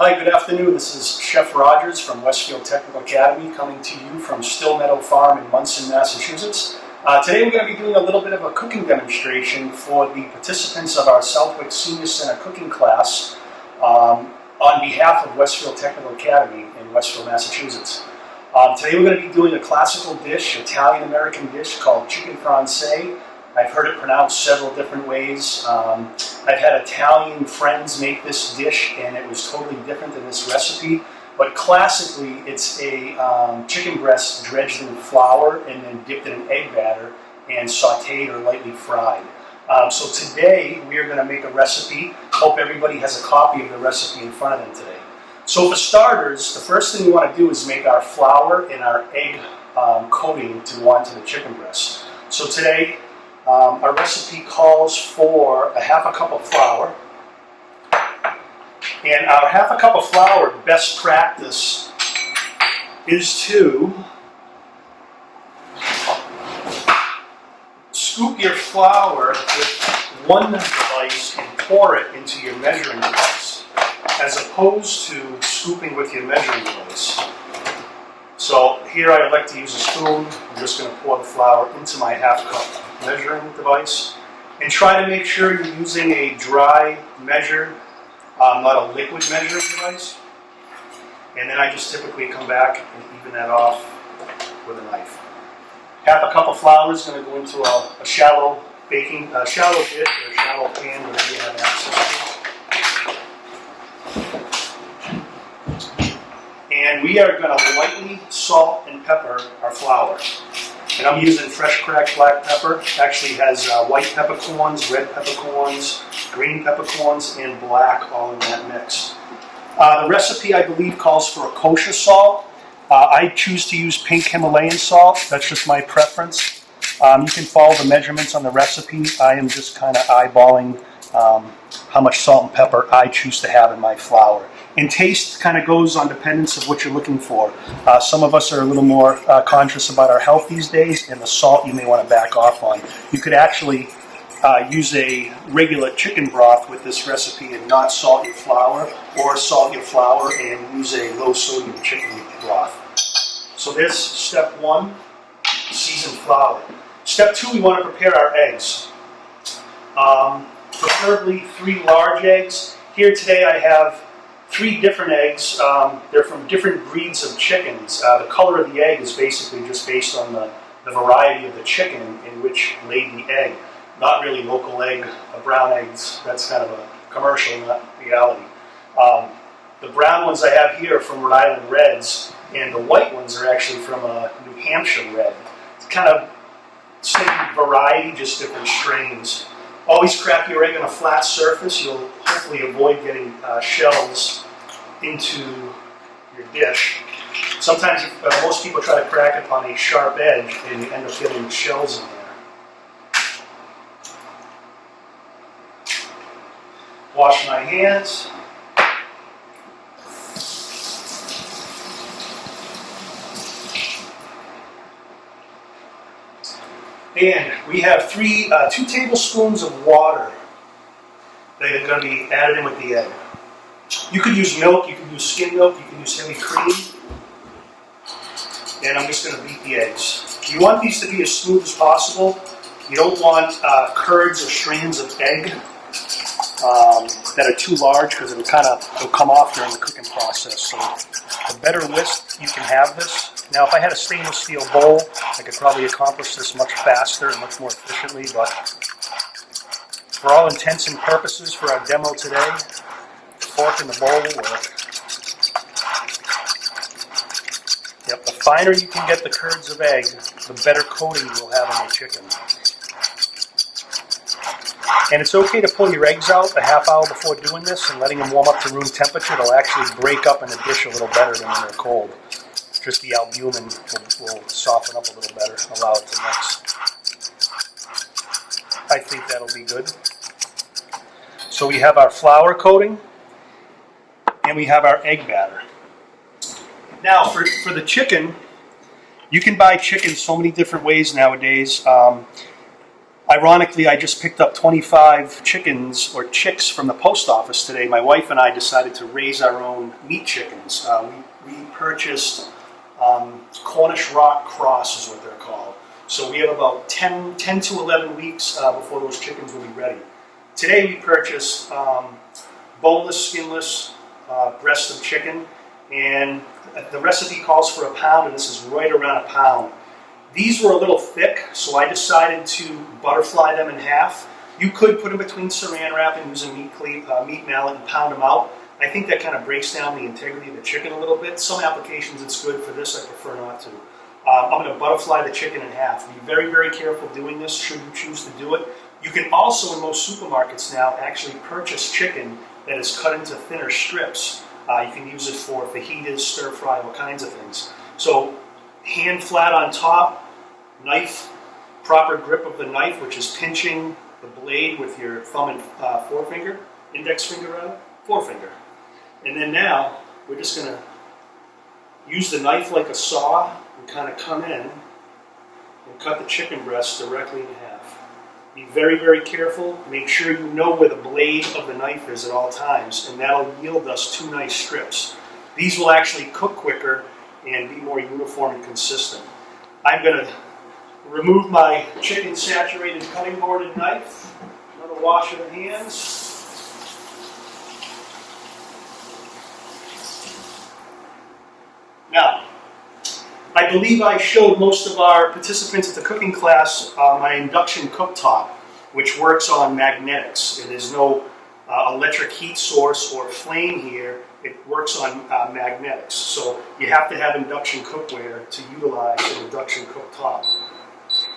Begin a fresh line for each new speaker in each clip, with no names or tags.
Hi, good afternoon. This is Chef Rogers from Westfield Technical Academy coming to you from Still Meadow Farm in Munson, Massachusetts. Today we're going to be doing a little bit of a cooking demonstration for the participants of our Southwick Senior Center cooking class on behalf of Westfield Technical Academy in Westfield, Massachusetts. Today we're going to be doing a classical dish, Italian-American dish called chicken Francaise. I've heard it pronounced several different ways. I've had Italian friends make this dish and it was totally different than this recipe. But classically, it's a chicken breast dredged in flour and then dipped in an egg batter and sauteed or lightly fried. So today we are going to make a recipe. Hope everybody has a copy of the recipe in front of them today. So for starters, the first thing we want to do is make our flour and our egg coating to go onto the chicken breast. So today, our recipe calls for a half a cup of flour. And our half a cup of flour, best practice is to scoop your flour with one device and pour it into your measuring device, as opposed to scooping with your measuring device. So here I like to use a spoon. I'm just going to pour the flour into my half cup measuring device. And try to make sure you're using a dry measure, not a liquid measuring device. And then I just typically come back and even that off with a knife. Half a cup of flour is going to go into a shallow dish or a shallow pan, whatever you have access to. And we are going to lightly salt and pepper our flour. And I'm using fresh cracked black pepper. It actually has white peppercorns, red peppercorns, green peppercorns, and black all in that mix. The recipe, I believe, calls for a kosher salt. I choose to use pink Himalayan salt. That's just my preference. You can follow the measurements on the recipe. I am just kind of eyeballing how much salt and pepper I choose to have in my flour. And taste kind of goes on dependence of what you're looking for. Some of us are a little more conscious about our health these days, and the salt you may want to back off on. You could actually use a regular chicken broth with this recipe and not salt your flour, or salt your flour and use a low sodium chicken broth. So there's step one, seasoned flour. Step two, we want to prepare our eggs. Preferably 3 large eggs. Here today I have 3 different eggs. They're from different breeds of chickens. The color of the egg is basically just based on the variety of the chicken in which laid the egg. Not really local egg, brown eggs. That's kind of a commercial, not reality. The brown ones I have here are from Rhode Island Reds, and the white ones are actually from New Hampshire Red. It's kind of same variety, just different strains. Always crack your egg on a flat surface. You'll hopefully avoid getting shells into your dish. Sometimes most people try to crack it on a sharp edge and you end up getting shells in there. Wash my hands. And we have 2 tablespoons of water that are going to be added in with the egg. You could use milk, you could use skim milk, you can use heavy cream. And I'm just going to beat the eggs. You want these to be as smooth as possible. You don't want curds or strands of egg that are too large, because it'll come off during the cooking process. So the better whisk you can have this. Now, if I had a stainless steel bowl, I could probably accomplish this much faster and much more efficiently, but for all intents and purposes for our demo today, the fork in the bowl will work. Yep, the finer you can get the curds of egg, the better coating you will have on your chicken. And it's okay to pull your eggs out a half hour before doing this and letting them warm up to room temperature. They'll actually break up in the dish a little better than when they're cold. Just the albumin will soften up a little better, allow it to mix. I think that'll be good. So we have our flour coating, and we have our egg batter. Now for the chicken, you can buy chicken so many different ways nowadays. Ironically, I just picked up 25 chickens or chicks from the post office today. My wife and I decided to raise our own meat chickens. We purchased Cornish rock cross is what they're called. So we have about 10 to 11 weeks before those chickens will be ready. Today we purchased boneless, skinless breast of chicken, and the recipe calls for a pound, and this is right around a pound. These were a little thick, so I decided to butterfly them in half. You could put them between saran wrap and use a meat mallet and pound them out. I think that kind of breaks down the integrity of the chicken a little bit. Some applications it's good. For this, I prefer not to. I'm going to butterfly the chicken in half. Be very, very careful doing this should you choose to do it. You can also, in most supermarkets now, actually purchase chicken that is cut into thinner strips. You can use it for fajitas, stir fry, all kinds of things. So hand flat on top, knife, proper grip of the knife, which is pinching the blade with your thumb and forefinger, index finger rather, forefinger. And then now, we're just going to use the knife like a saw and kind of come in and cut the chicken breast directly in half. Be very, very careful. Make sure you know where the blade of the knife is at all times, and that'll yield us 2 nice strips. These will actually cook quicker and be more uniform and consistent. I'm going to remove my chicken saturated cutting board and knife. Another wash of the hands. Now, I believe I showed most of our participants at the cooking class my induction cooktop, which works on magnetics. There's no electric heat source or flame here. It works on magnetics. So you have to have induction cookware to utilize an induction cooktop.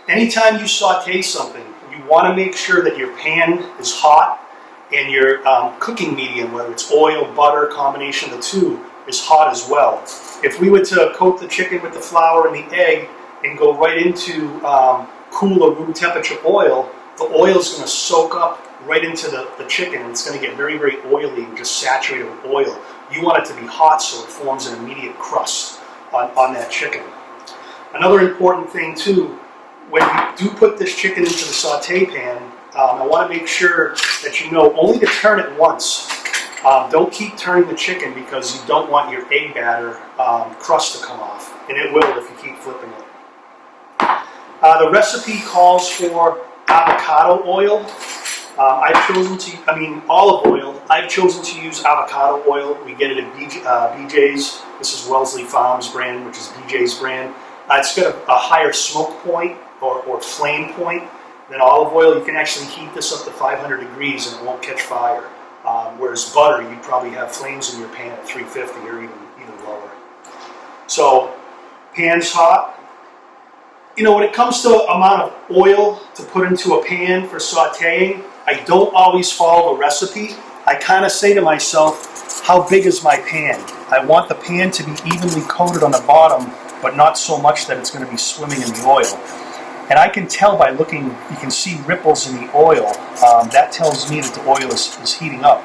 Anytime you saute something, you want to make sure that your pan is hot and your cooking medium, whether it's oil, butter, combination of the two, is hot as well. If we were to coat the chicken with the flour and the egg and go right into cool or room temperature oil, the oil is going to soak up right into the chicken, and it's going to get very, very oily and just saturated with oil. You want it to be hot so it forms an immediate crust on that chicken. Another important thing too, when you do put this chicken into the saute pan, I want to make sure that you know only to turn it once. Don't keep turning the chicken because you don't want your egg batter crust to come off, and it will if you keep flipping it. The recipe calls for avocado oil. Olive oil. I've chosen to use avocado oil. We get it at BJ's. This is Wellesley Farms brand, which is BJ's brand. It's got a higher smoke point or flame point than olive oil. You can actually heat this up to 500 degrees and it won't catch fire. Whereas butter, you probably have flames in your pan at 350 or even lower. So, pan's hot. You know, when it comes to amount of oil to put into a pan for sauteing, I don't always follow the recipe. I kind of say to myself, how big is my pan? I want the pan to be evenly coated on the bottom, but not so much that it's going to be swimming in the oil. And I can tell by looking, you can see ripples in the oil. That tells me that the oil is heating up.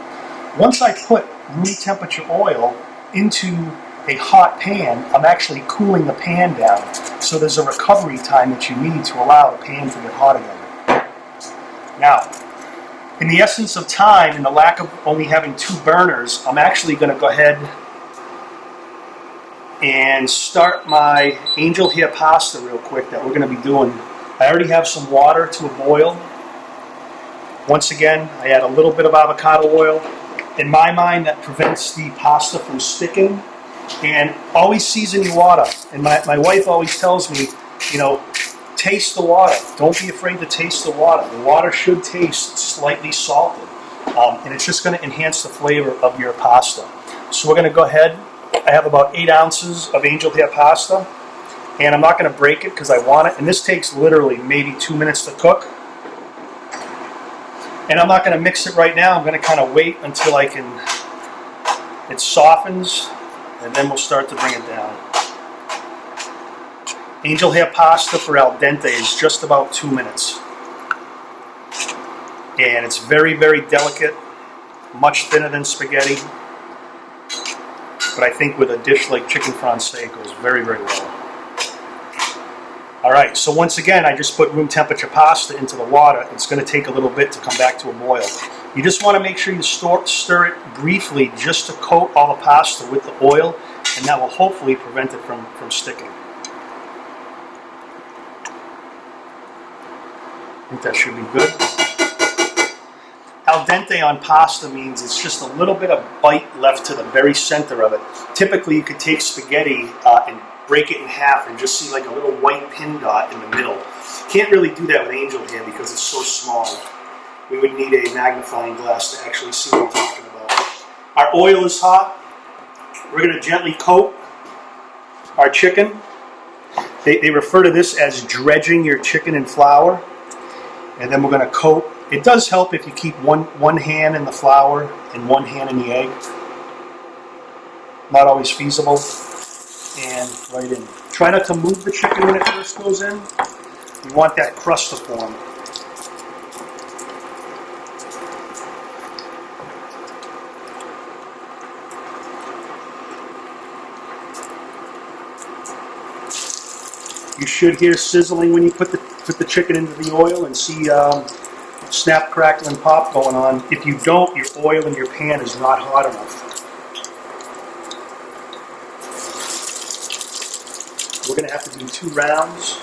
Once I put room temperature oil into a hot pan, I'm actually cooling the pan down. So there's a recovery time that you need to allow the pan to get hot again. Now, in the essence of time and the lack of only having 2 burners, I'm actually going to go ahead and start my angel hair pasta real quick that we're going to be doing. I already have some water to a boil. Once again, I add a little bit of avocado oil. In my mind, that prevents the pasta from sticking. And always season your water. And my wife always tells me, taste the water. Don't be afraid to taste the water. The water should taste slightly salted. And it's just going to enhance the flavor of your pasta. So we're going to go ahead. I have about 8 ounces of angel hair pasta. And I'm not going to break it because I want it. And this takes literally maybe 2 minutes to cook. And I'm not going to mix it right now. I'm going to kind of wait until it softens. And then we'll start to bring it down. Angel hair pasta for al dente is just about 2 minutes. And it's very, very delicate, much thinner than spaghetti. But I think with a dish like chicken francais, it goes very, very well. All right, so once again, I just put room temperature pasta into the water. It's going to take a little bit to come back to a boil. You just want to make sure you stir it briefly just to coat all the pasta with the oil, and that will hopefully prevent it from sticking. I think that should be good. Al dente on pasta means it's just a little bit of bite left to the very center of it. Typically, you could take spaghetti and break it in half and just see like a little white pin dot in the middle. Can't really do that with angel hair because it's so small. We would need a magnifying glass to actually see what I'm talking about. Our oil is hot. We're going to gently coat our chicken. They refer to this as dredging your chicken in flour. And then we're going to coat. It does help if you keep one hand in the flour and one hand in the egg. Not always feasible. And right in. Try not to move the chicken when it first goes in. You want that crust to form. You should hear sizzling when you put the chicken into the oil and see snap, crackle, and pop going on. If you don't, your oil in your pan is not hot enough. We're going to have to do 2 rounds.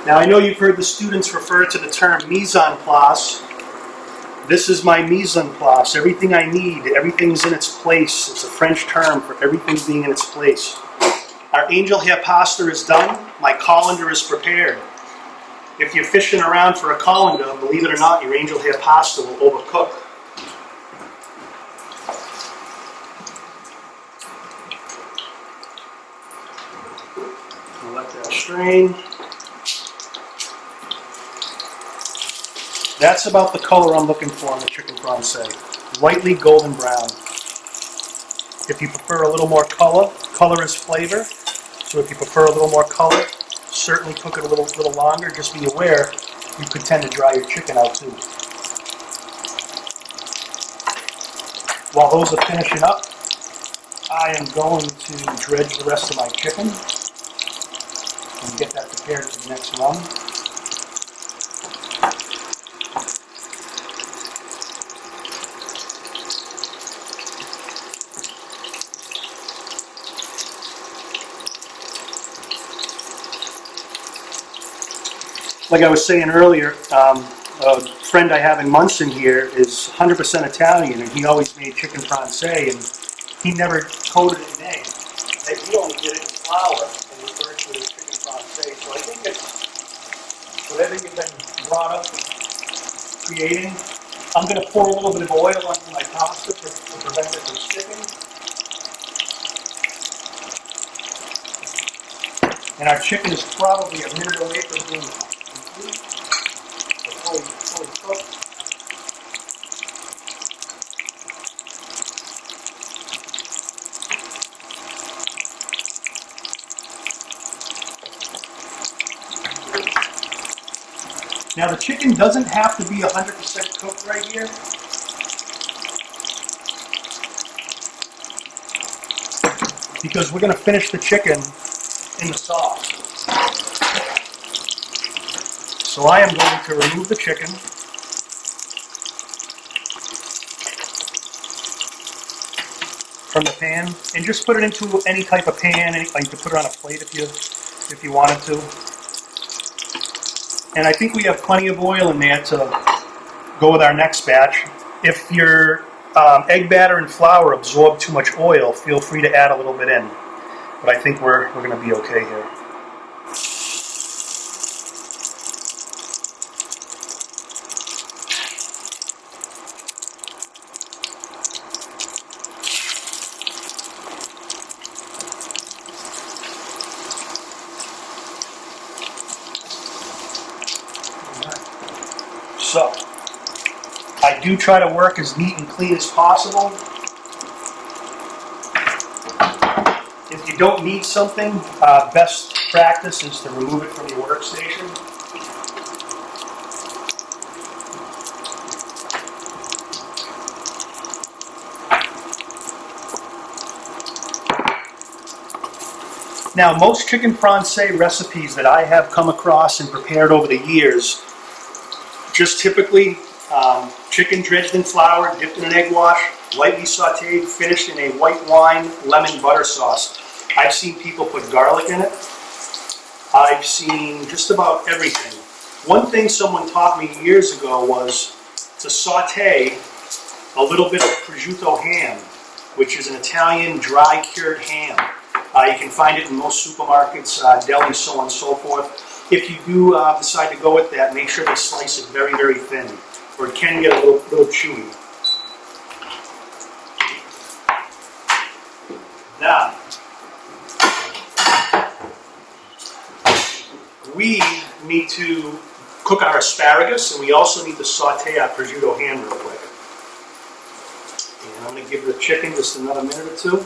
Now I know you've heard the students refer to the term mise en place. This is my mise en place. Everything I need, everything's in its place. It's a French term for everything being in its place. Our angel hair pasta is done. My colander is prepared. If you're fishing around for a colander, believe it or not, your angel hair pasta will overcook. We'll let that strain. That's about the color I'm looking for on the chicken Francaise. Lightly golden brown. If you prefer a little more color, color is flavor. So if you prefer a little more color, certainly cook it a little longer. Just be aware, you could tend to dry your chicken out too. While those are finishing up, I am going to dredge the rest of my chicken and get that prepared for the next run. Like I was saying earlier, a friend I have in Munson here is 100% Italian, and he always made chicken Francaise, and he never coated it in egg. He only did it in flour and referred to it as chicken Francaise. So I think it's whatever you've been brought up creating. I'm going to pour a little bit of oil onto my pasta to prevent it from sticking. And our chicken is probably a minute away from being complete, fully cooked. Now the chicken doesn't have to be 100% cooked right here. Because we're going to finish the chicken in the sauce. So I am going to remove the chicken. From the pan and just put it into any type of pan. You could put it on a plate if you wanted to. And I think we have plenty of oil in there to go with our next batch. If your egg batter and flour absorb too much oil, feel free to add a little bit in. But I think we're going to be okay here. So, I do try to work as neat and clean as possible. If you don't need something, best practice is to remove it from your workstation. Now, most chicken Francaise recipes that I have come across and prepared over the years, just typically chicken dredged in flour, dipped in an egg wash, lightly sauteed, finished in a white wine lemon butter sauce. I've seen people put garlic in it. I've seen just about everything. One thing someone taught me years ago was to saute a little bit of prosciutto ham, which is an Italian dry cured ham. You can find it in most supermarkets, delis, so on and so forth. If you do decide to go with that, make sure they slice it very, very thin, or it can get a little chewy. Now, we need to cook our asparagus, and we also need to saute our prosciutto ham real quick. And I'm going to give the chicken just another minute or two.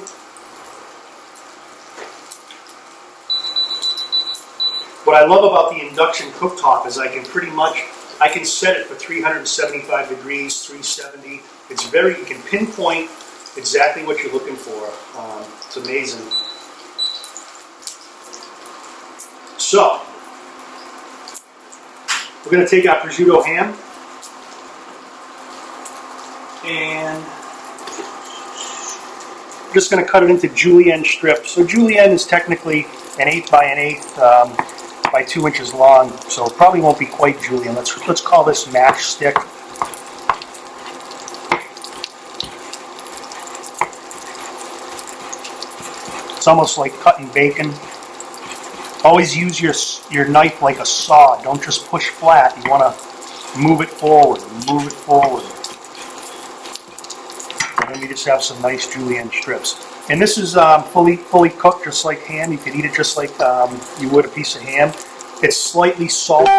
What I love about the induction cooktop is I can set it for 375 degrees, 370. It's you can pinpoint exactly what you're looking for. It's amazing. So, we're going to take our prosciutto ham and I'm just going to cut it into julienne strips. So julienne is technically an 1/8 by an 1/8 by 2 inches long, so it probably won't be quite julienne. Let's call this matchstick. It's almost like cutting bacon. Always use your knife like a saw. Don't just push flat. You want to move it forward, move it forward. And then we just have some nice julienne strips. And this is fully cooked, just like ham. You could eat it just like you would a piece of ham. It's slightly salty,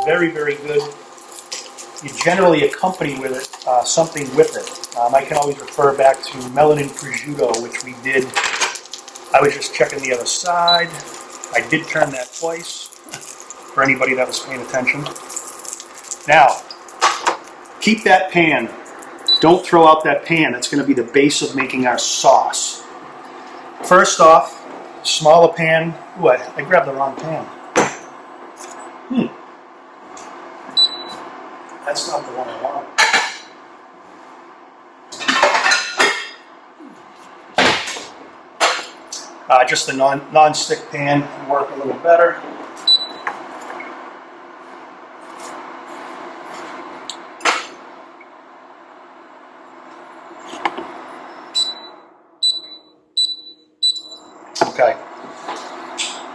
very, very good. You generally accompany with it something with it. I can always refer back to melanin prosciutto, which we did. I was just checking the other side. I did turn that twice, for anybody that was paying attention. Now, keep that pan. Don't throw out that pan. That's going to be the base of making our sauce. First off, smaller pan. Ooh, I grabbed the wrong pan. That's not the one I want. Just the non-stick pan will work a little better. Okay.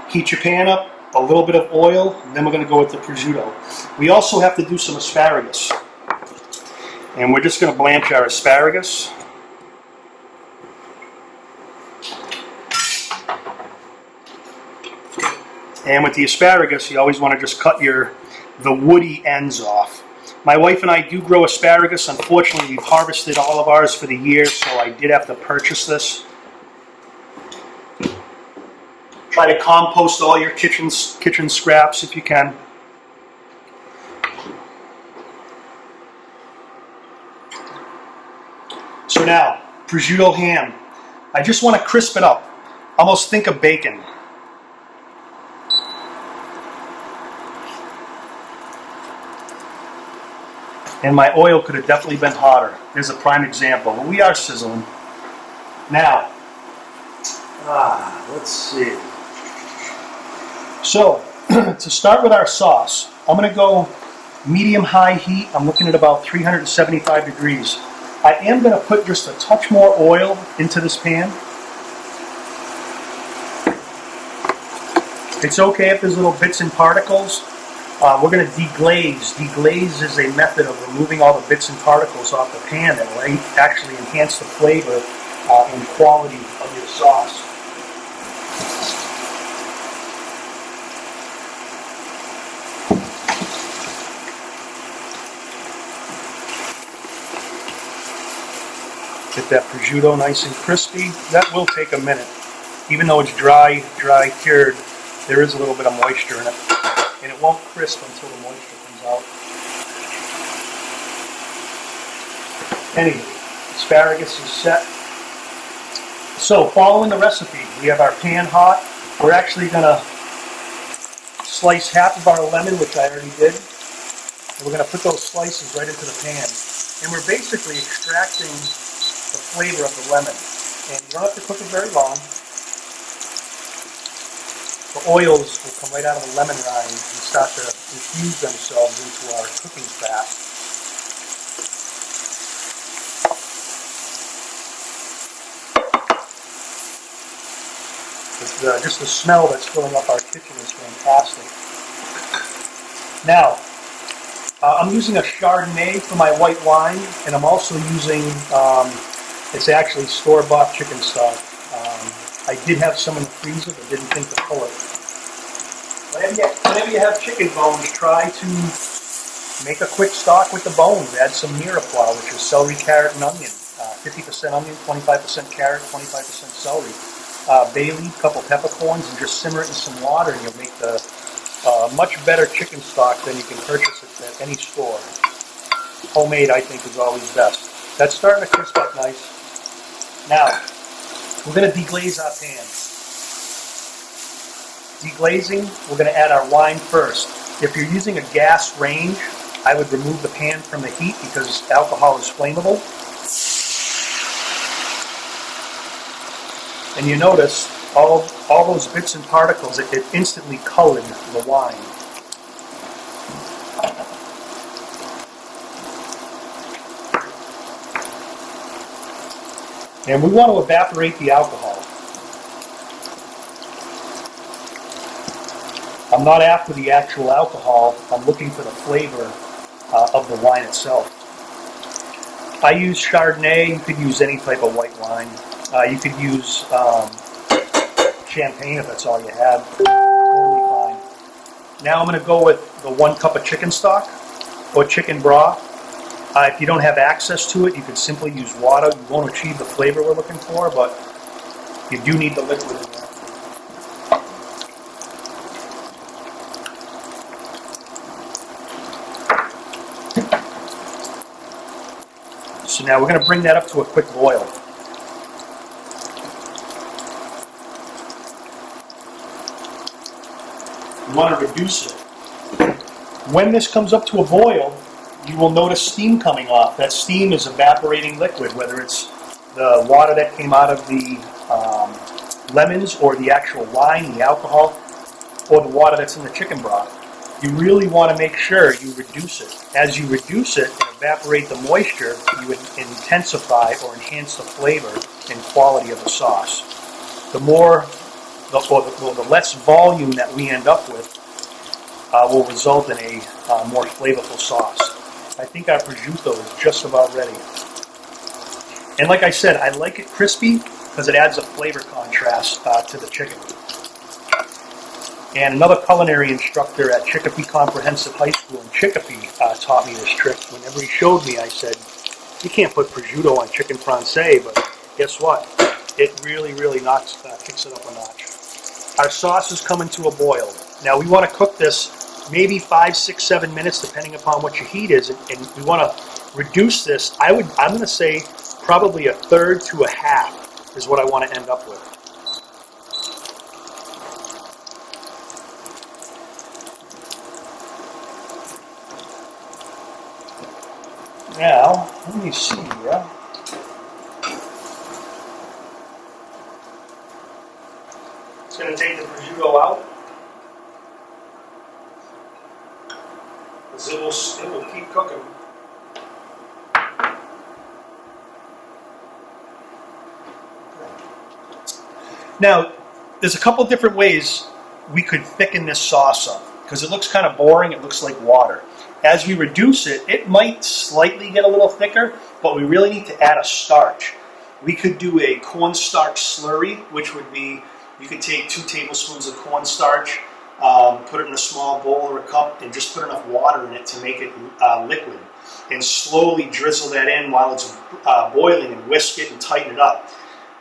Heat your pan up, a little bit of oil, and then we're going to go with the prosciutto. We also have to do some asparagus. And we're just going to blanch our asparagus. And with the asparagus, you always want to just cut the woody ends off. My wife and I do grow asparagus. Unfortunately, we've harvested all of ours for the year, so I did have to purchase this. Try to compost all your kitchen scraps if you can. So now, prosciutto ham. I just want to crisp it up. Almost think of bacon. And my oil could have definitely been hotter. There's a prime example. But we are sizzling. Now, let's see. So, to start with our sauce, I'm going to go medium-high heat. I'm looking at about 375 degrees. I am going to put just a touch more oil into this pan. It's okay if there's little bits and particles. We're going to deglaze. Deglaze is a method of removing all the bits and particles off the pan that will actually enhance the flavor and quality of your sauce. Get that prosciutto nice and crispy. That will take a minute. Even though it's dry cured, there is a little bit of moisture in it. And it won't crisp until the moisture comes out. Anyway, asparagus is set. So, following the recipe, we have our pan hot. We're actually going to slice half of our lemon, which I already did, and we're going to put those slices right into the pan. And we're basically extracting the flavor of the lemon. And you don't have to cook it very long. The oils will come right out of the lemon rind and start to infuse themselves into our cooking fat. Just the smell that's filling up our kitchen is fantastic. Now, I'm using a Chardonnay for my white wine, and I'm also using, it's actually store-bought chicken stock. I did have some in the freezer, but didn't think to pull it. Whenever you have chicken bones, try to make a quick stock with the bones. Add some mirepoix, which is celery, carrot, and onion. 50% onion, 25% carrot, 25% celery. Bay leaf, couple peppercorns, and just simmer it in some water, and you'll make the much better chicken stock than you can purchase it at any store. Homemade, I think, is always best. That's starting to crisp up nice. Now, we're going to deglaze our pan. Deglazing, we're going to add our wine first. If you're using a gas range, I would remove the pan from the heat because alcohol is flammable. And you notice all those bits and particles, it instantly colored the wine. And we want to evaporate the alcohol. I'm not after the actual alcohol, I'm looking for the flavor of the wine itself. I use Chardonnay, you could use any type of white wine. You could use champagne if that's all you had. Totally fine. Now I'm going to go with the 1 cup of chicken stock or chicken broth. If you don't have access to it, you could simply use water. You won't achieve the flavor we're looking for, but you do need the liquid in there. So now we're going to bring that up to a quick boil. You want to reduce it. When this comes up to a boil, you will notice steam coming off. That steam is evaporating liquid, whether it's the water that came out of the lemons or the actual wine, the alcohol, or the water that's in the chicken broth. You really want to make sure you reduce it. As you reduce it and evaporate the moisture, you would intensify or enhance the flavor and quality of the sauce. The less volume that we end up with will result in a more flavorful sauce. I think our prosciutto is just about ready. And like I said, I like it crispy because it adds a flavor contrast to the chicken. And another culinary instructor at Chicopee Comprehensive High School in Chicopee taught me this trick. Whenever he showed me, I said, you can't put prosciutto on chicken Francaise, but guess what? It really, really kicks it up a notch. Our sauce is coming to a boil. Now we want to cook this maybe 5, 6, 7 minutes, depending upon what your heat is, and we want to reduce this. I'm going to say probably 1/3 to 1/2 is what I want to end up with. Now, let me see here. It's going to take the prosciutto out. Because it will keep cooking. Now, there's a couple different ways we could thicken this sauce up. Because it looks kind of boring, it looks like water. As we reduce it, it might slightly get a little thicker, but we really need to add a starch. We could do a cornstarch slurry, which would be, you could take 2 tablespoons of cornstarch, put it in a small bowl or a cup, and just put enough water in it to make it liquid. And slowly drizzle that in while it's boiling and whisk it and tighten it up.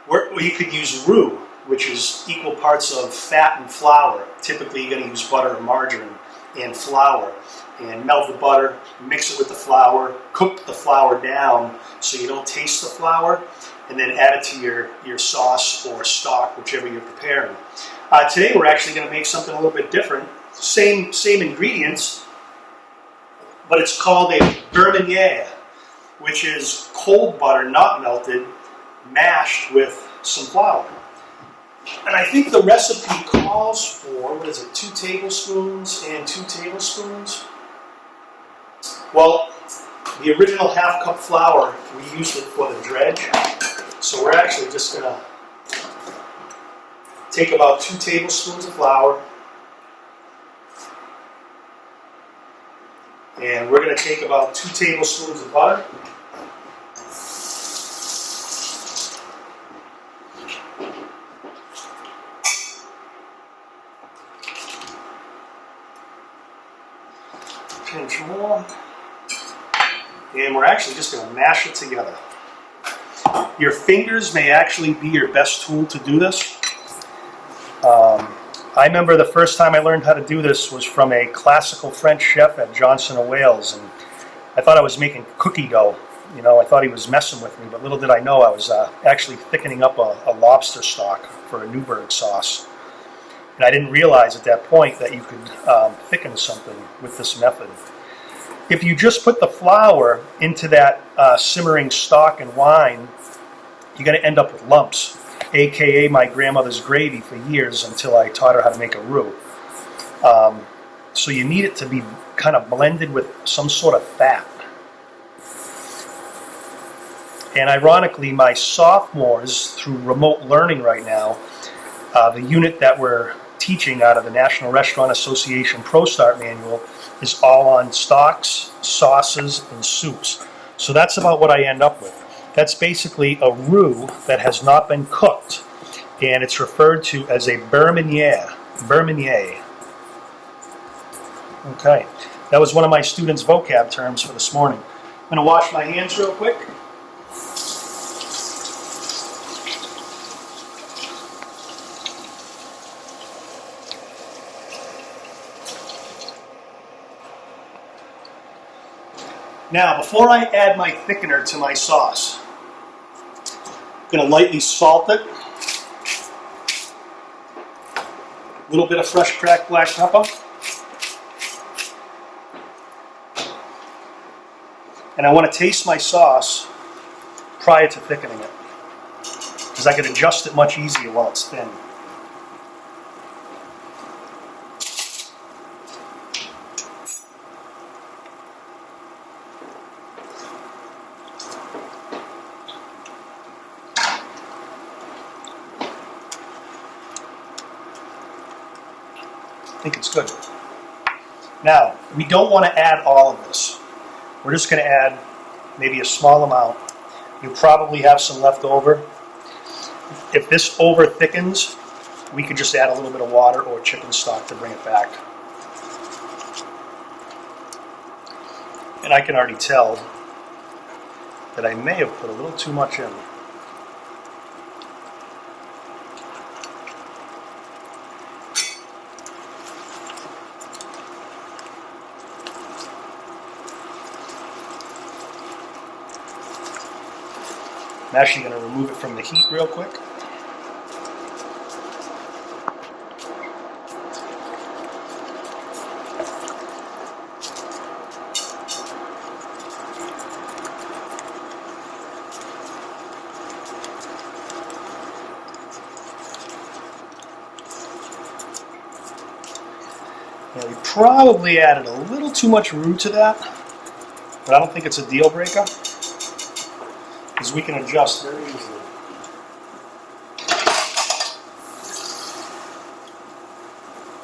Or you could use roux, which is equal parts of fat and flour. Typically you're going to use butter or margarine and flour. And melt the butter, mix it with the flour, cook the flour down so you don't taste the flour, and then add it to your sauce or stock, whichever you're preparing. Today we're actually going to make something a little bit different. Same ingredients, but it's called a beurre meunier, which is cold butter, not melted, mashed with some flour. And I think the recipe calls for, 2 tablespoons and 2 tablespoons? Well, the original half-cup flour, we used it for the dredge. So we're actually just going to take about 2 tablespoons of flour. And we're going to take about 2 tablespoons of butter. Pinch more. And we're actually just going to mash it together. Your fingers may actually be your best tool to do this. I remember the first time I learned how to do this was from a classical French chef at Johnson of Wales, and I thought I was making cookie dough. You know, I thought he was messing with me, but little did I know I was actually thickening up a lobster stock for a Newburgh sauce. And I didn't realize at that point that you could thicken something with this method. If you just put the flour into that simmering stock and wine, you're going to end up with lumps, aka my grandmother's gravy for years until I taught her how to make a roux. So you need it to be kind of blended with some sort of fat. And ironically, my sophomores, through remote learning right now, the unit that we're teaching out of the National Restaurant Association Pro Start Manual is all on stocks, sauces, and soups. So that's about what I end up with. That's basically a roux that has not been cooked, and it's referred to as a beurre meunier. Beurre meunier. Okay, that was one of my students' vocab terms for this morning. I'm going to wash my hands real quick. Now, before I add my thickener to my sauce, I'm going to lightly salt it. A little bit of fresh cracked black pepper. And I want to taste my sauce prior to thickening it, because I can adjust it much easier while it's thin. I think it's good. Now, we don't want to add all of this. We're just going to add maybe a small amount. You probably have some left over. If this over thickens, we could just add a little bit of water or chicken stock to bring it back. And I can already tell that I may have put a little too much in. I'm actually going to remove it from the heat real quick. Now, we probably added a little too much roux to that, but I don't think it's a deal breaker, because we can adjust very easily.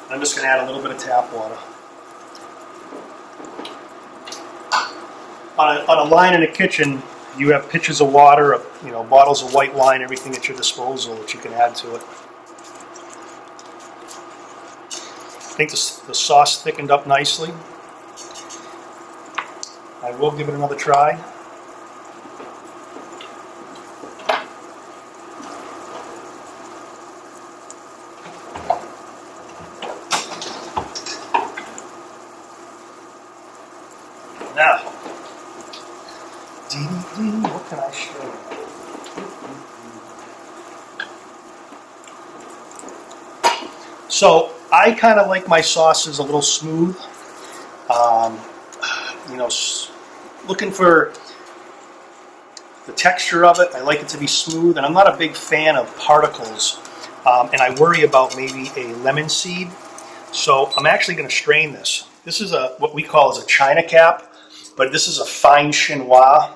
I'm just going to add a little bit of tap water. On a line in the kitchen, you have pitchers of water, bottles of white wine, everything at your disposal that you can add to it. I think the sauce thickened up nicely. I will give it another try. Now, what can I show you? So I kind of like my sauces a little smooth. You know, looking for the texture of it. I like it to be smooth, and I'm not a big fan of particles. And I worry about maybe a lemon seed. So I'm actually going to strain this. This is what we call as a China cap, but this is a fine chinois.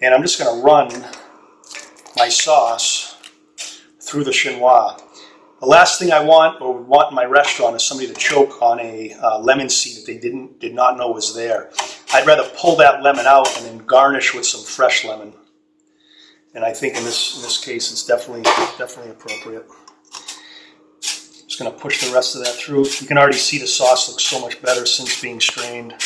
And I'm just going to run my sauce through the chinois. The last thing I want or would want in my restaurant is somebody to choke on a lemon seed that they did not know was there. I'd rather pull that lemon out and then garnish with some fresh lemon. And I think in this case it's definitely appropriate. Just going to push the rest of that through. You can already see the sauce looks so much better since being strained.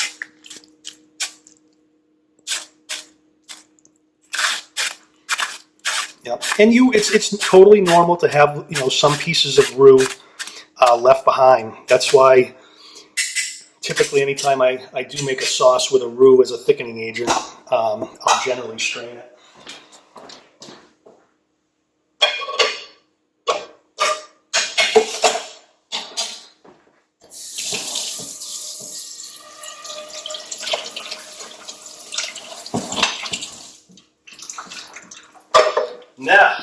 Yep. And it's totally normal to have, you know, some pieces of roux left behind. That's why typically anytime I do make a sauce with a roux as a thickening agent, I'll generally strain it. Now,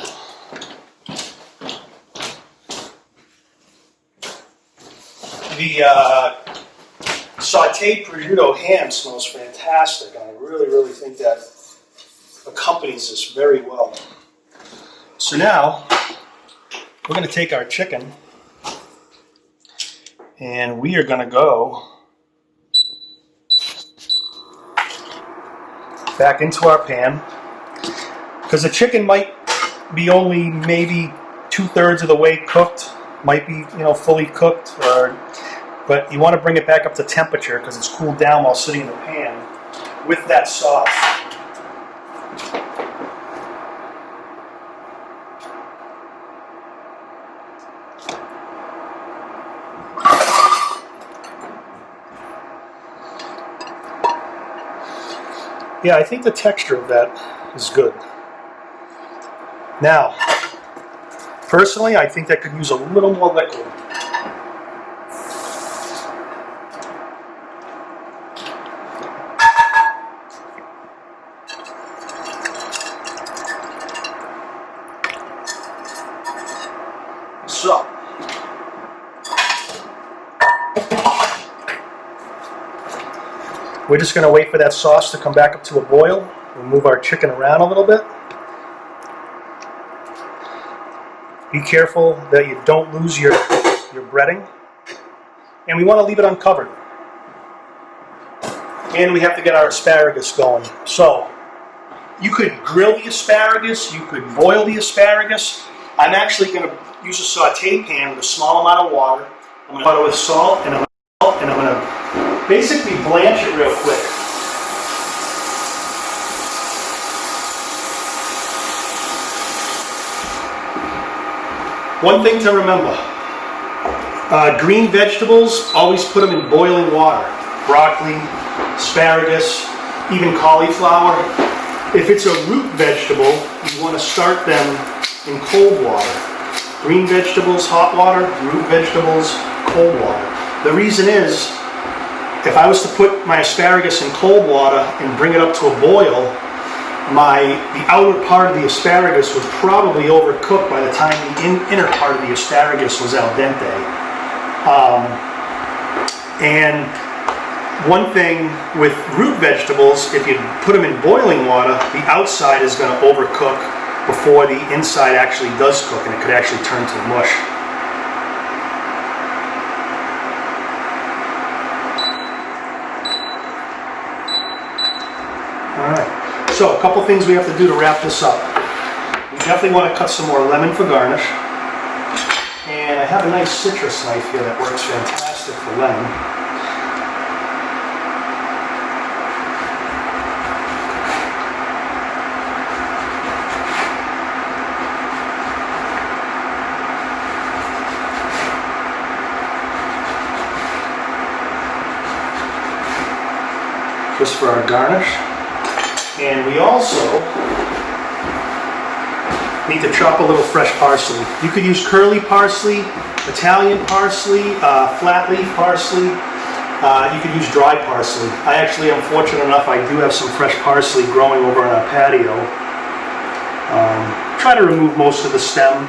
the sauteed prosciutto ham smells fantastic, and I really think that accompanies this very well. So now, we're going to take our chicken, and we are going to go back into our pan, because the chicken might be only maybe 2/3 of the way cooked, might be, you know, fully cooked, but you want to bring it back up to temperature because it's cooled down while sitting in the pan with that sauce. Yeah, I think the texture of that is good. Now, personally, I think that could use a little more liquid. So, we're just going to wait for that sauce to come back up to a boil. We'll move our chicken around a little bit. Be careful that you don't lose your breading. And we want to leave it uncovered. And we have to get our asparagus going. So, you could grill the asparagus, you could boil the asparagus. I'm actually going to use a saute pan with a small amount of water. I'm going to butter with salt, and I'm going to basically blanch it real quick. One thing to remember, green vegetables, always put them in boiling water. Broccoli, asparagus, even cauliflower. If it's a root vegetable, you want to start them in cold water. Green vegetables, hot water. Root vegetables, cold water. The reason is, if I was to put my asparagus in cold water and bring it up to a boil, the outer part of the asparagus would probably overcook by the time the inner part of the asparagus was al dente. And one thing with root vegetables, if you put them in boiling water, the outside is going to overcook before the inside actually does cook, and it could actually turn to mush. All right. So, a couple things we have to do to wrap this up. We definitely want to cut some more lemon for garnish. And I have a nice citrus knife here that works fantastic for lemon. Just for our garnish. And we also need to chop a little fresh parsley. You could use curly parsley, Italian parsley, flat leaf parsley. You could use dry parsley. I actually am fortunate enough, I do have some fresh parsley growing over on our patio. Try to remove most of the stem.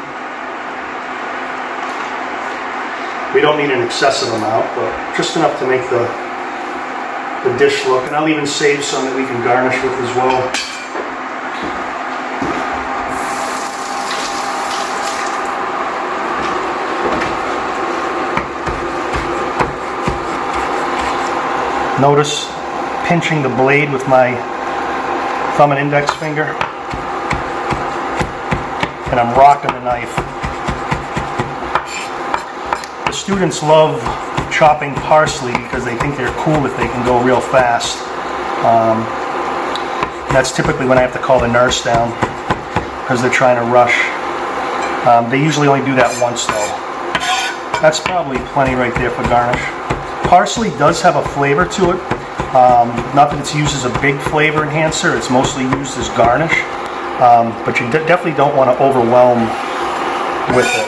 We don't need an excessive amount, but just enough to make the dish look. And I'll even save some that we can garnish with as well. Notice pinching the blade with my thumb and index finger, and I'm rocking the knife. The students love chopping parsley because they think they're cool if they can go real fast. That's typically when I have to call the nurse down because they're trying to rush. They usually only do that once though. That's probably plenty right there for garnish. Parsley does have a flavor to it. Not that it's used as a big flavor enhancer, it's mostly used as garnish. But you definitely don't want to overwhelm with it.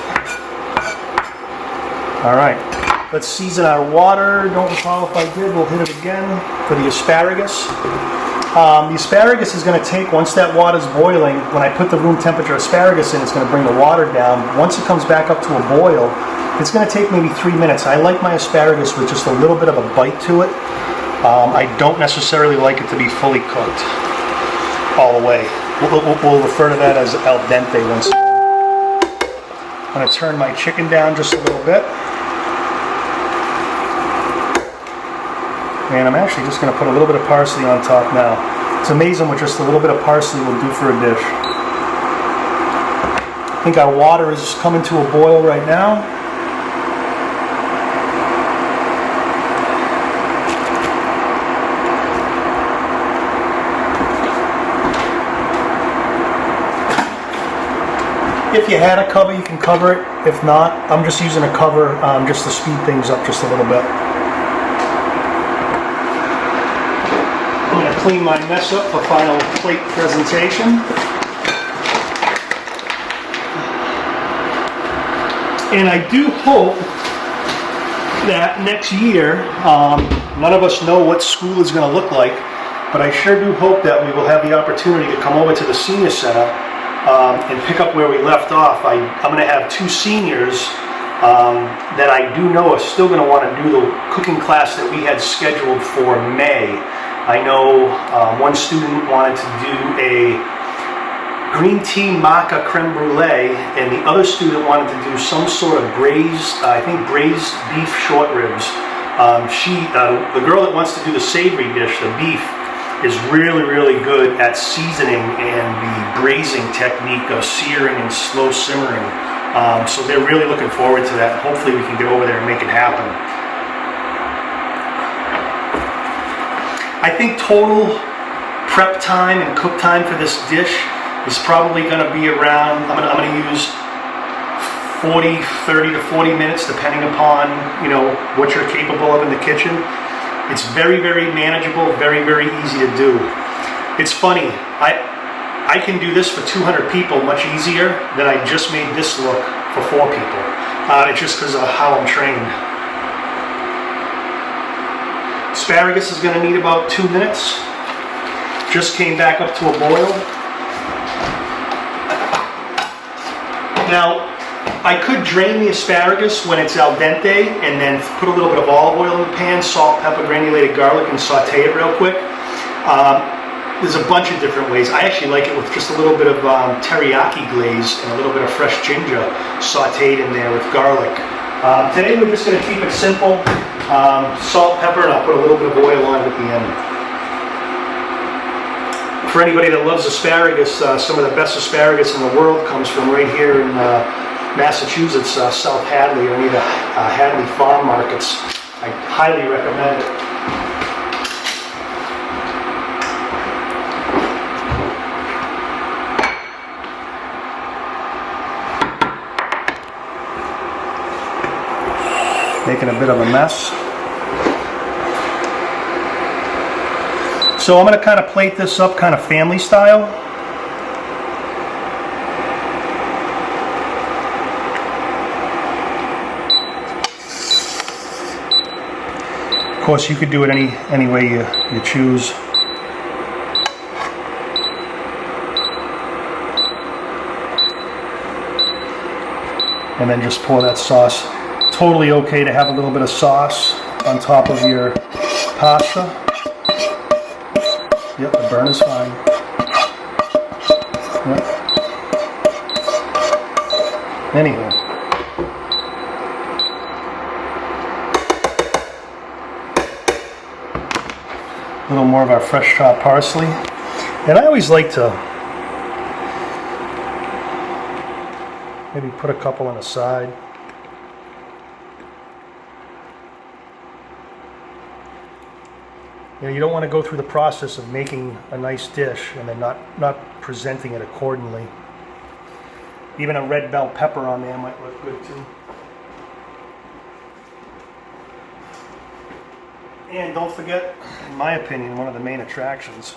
Alright, let's season our water. Don't recall if I did, we'll hit it again for the asparagus. The asparagus is going to take, once that water's boiling, when I put the room temperature asparagus in, it's going to bring the water down. Once it comes back up to a boil, it's going to take maybe 3 minutes. I like my asparagus with just a little bit of a bite to it. I don't necessarily like it to be fully cooked all the way. We'll refer to that as al dente once again. I'm going to turn my chicken down just a little bit. And I'm actually just going to put a little bit of parsley on top now. It's amazing what just a little bit of parsley will do for a dish. I think our water is coming to a boil right now. If you had a cover, you can cover it. If not, I'm just using a cover just to speed things up just a little bit. I'm going to clean my mess up for final plate presentation. And I do hope that next year, none of us know what school is going to look like, but I sure do hope that we will have the opportunity to come over to the Senior Center and pick up where we left off. I'm going to have 2 seniors that I do know are still going to want to do the cooking class that we had scheduled for May. I know one student wanted to do a green tea maca creme brulee, and the other student wanted to do some sort of braised, I think braised beef short ribs. The girl that wants to do the savory dish, the beef, is really, really good at seasoning and the braising technique of searing and slow simmering. So they're really looking forward to that. Hopefully we can get over there and make it happen. I think total prep time and cook time for this dish is probably going to be around, I'm going to use 30 to 40 minutes depending upon, what you're capable of in the kitchen. It's very, very manageable, very, very easy to do. It's funny, I can do this for 200 people much easier than I just made this look for 4 people. It's just because of how I'm trained. Asparagus is going to need about 2 minutes. Just came back up to a boil. Now, I could drain the asparagus when it's al dente and then put a little bit of olive oil in the pan, salt, pepper, granulated garlic, and saute it real quick. There's a bunch of different ways. I actually like it with just a little bit of teriyaki glaze and a little bit of fresh ginger sauteed in there with garlic. Today we're just going to keep it simple. Salt, pepper, and I'll put a little bit of oil on it at the end. For anybody that loves asparagus, some of the best asparagus in the world comes from right here in Massachusetts, South Hadley, or near the Hadley farm markets. I highly recommend it. Making a bit of a mess. So I'm going to kind of plate this up kind of family style. Of course, you could do it any way you choose. And then just pour that sauce. Totally okay to have a little bit of sauce on top of your pasta. Yep, the burn is fine. Yep. Anyway. A little more of our fresh chopped parsley. And I always like to maybe put a couple on the side. You know, you don't want to go through the process of making a nice dish and then not presenting it accordingly. Even a red bell pepper on there might look good too. And don't forget, in my opinion, one of the main attractions,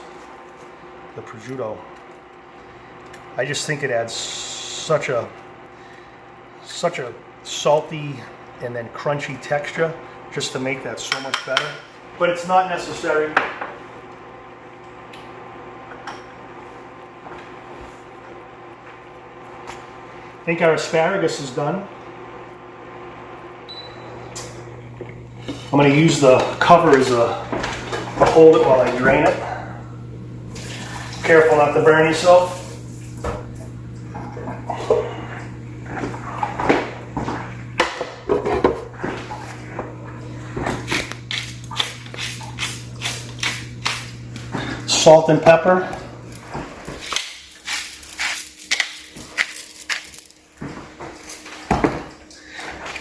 the prosciutto. I just think it adds such a salty and then crunchy texture just to make that so much better. But it's not necessary. I think our asparagus is done. I'm going to use the cover as to hold it while I drain it. Careful not to burn yourself. Salt and pepper.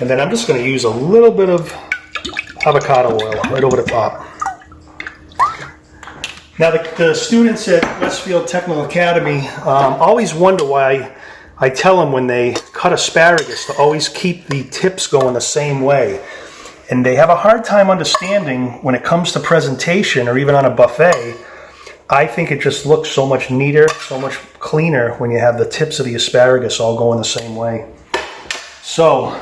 And then I'm just going to use a little bit of avocado oil right over the top. Now the students at Westfield Technical Academy always wonder why I tell them when they cut asparagus to always keep the tips going the same way. And they have a hard time understanding when it comes to presentation or even on a buffet. I think it just looks so much neater, so much cleaner when you have the tips of the asparagus all going the same way. So,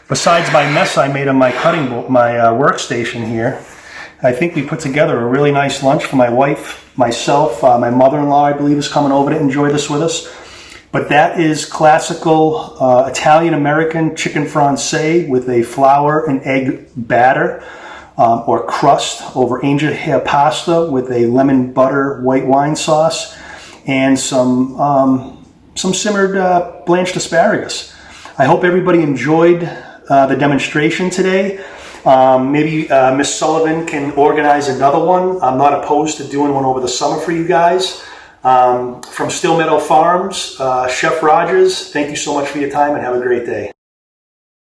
besides my mess I made on my workstation here, I think we put together a really nice lunch for my wife, myself, my mother-in-law I believe is coming over to enjoy this with us. But that is classical Italian-American chicken francais with a flour and egg batter. Or crust over angel hair pasta with a lemon butter white wine sauce and some simmered blanched asparagus. I hope everybody enjoyed the demonstration today. Maybe Miss Sullivan can organize another one. I'm not opposed to doing one over the summer for you guys. From Still Meadow Farms, Chef Rogers, thank you so much for your time and have a great day.